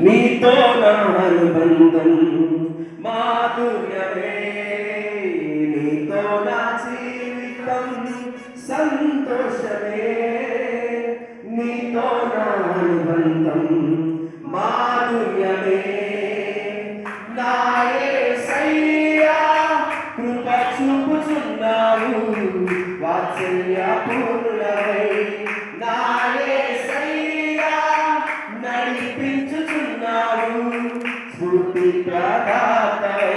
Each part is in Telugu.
నీతో నా అనుబంధం మాధుర్యమే, నీతో నా జీవితం సంతోషమే, నీతో నా అనుబంధం మాధుర్యమే. నా యేసయ్యా కృప చూపుచున్నావు వాత్సల్య పూర్ణమై, నా యేసయ్యా నడిపించుచున్నావు స్ఫూర్తి ప్రదాతై.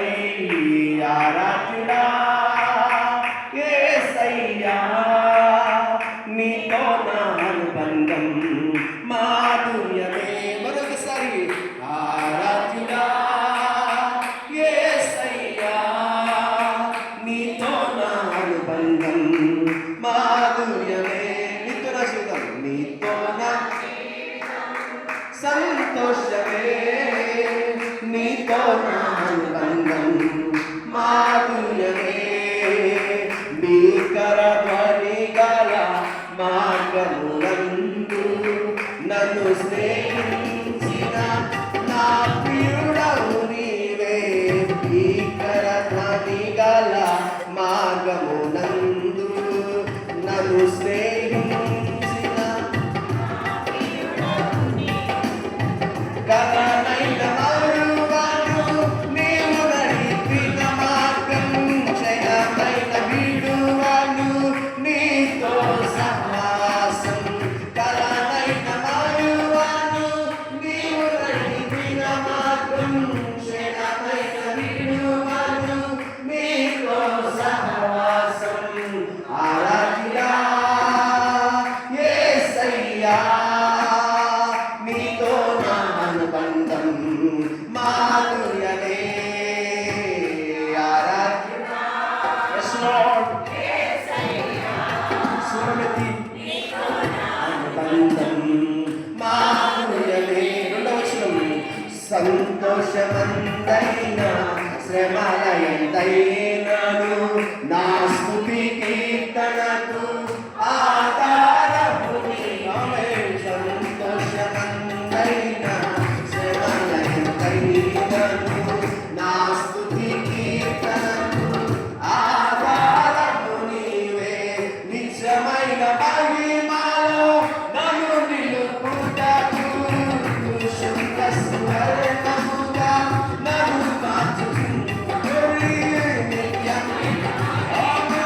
ఆరాధుడా యేసయ్యా నీతో నా అనుబంధం మాధుర్యమే. మరొకసారి ఆరాధుడా యేసయ్యా నీతో నా అనుబంధం మాధుర్యమే. నీతో నా జీవితం, నీతో నా సంతోషమే, నీతో నా అనుబంధం మాధుర్యమే. భీకర ధ్వని గల మార్గములందు నన్ను స్నేహించిన నా ప్రియుడవు నీవే. భీకర ధ్వని గల మార్గములందు నన్ను స్నేహించిన కలనైన మరువను నీవు నడిపిన మార్గం, క్షయమైన విడువను నీతో సహవాసం. కలనైన మరువను నీవు నడిపిన మార్గం, క్షయమైన విడువను నీతో సహవాసం. ఆరాధ్యా యేసయ్యా నీతో నా అనుబంధం మాధుర్యమే. ఆరాధ్యా yes Lord సురమతి అనుబంధం మాధుర్యమే. రెండవ వచనం, సంతోషమందైన శ్రమలయందైనను నా స్తుతి కీర్తనకు ఆధారము నీవే. సంతోషమందైన శ్రమలయందైనను నా స్తుతి కీర్తనకు ఆధారము నీవే. నిజమైన మహిమలో నన్ను నిలుపుటకు శుద్ధ సువర్ణముగా నన్ను మార్చుచున్నది నిత్యం. ఆమేన్.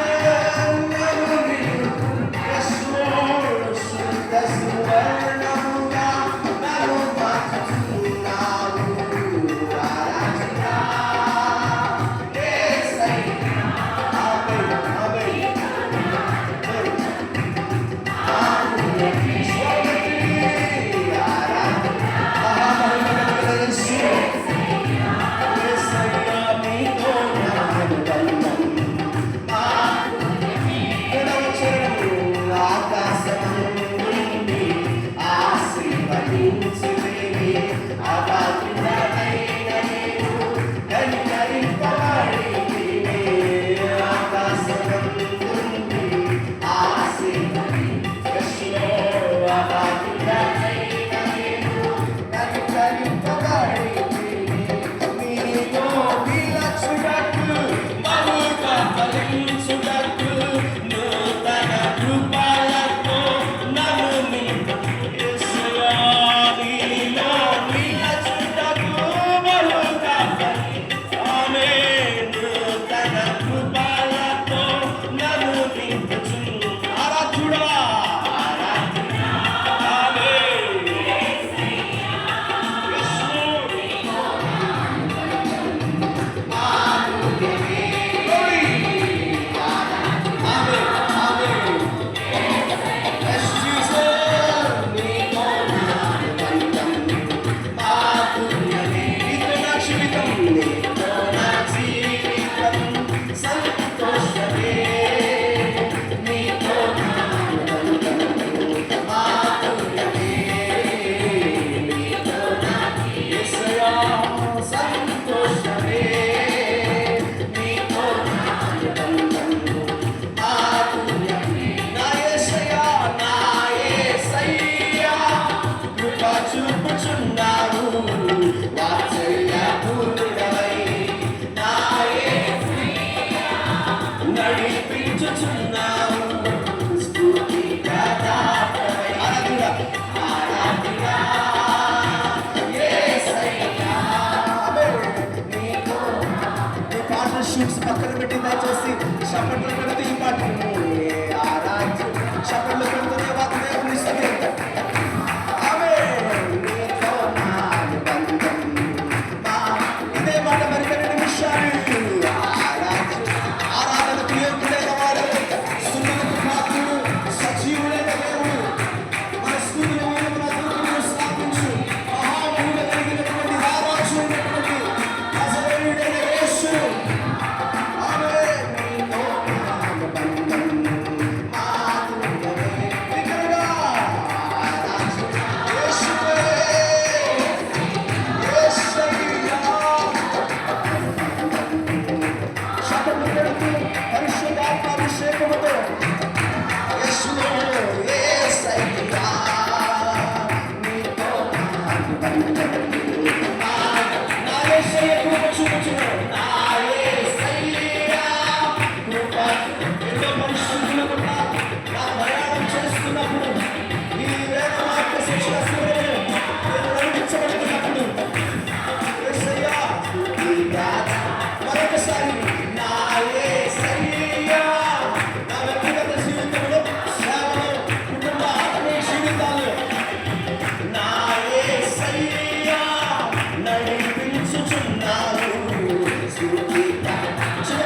దయచేసి చప్పట్లు పెడుతూ ఈ పాటను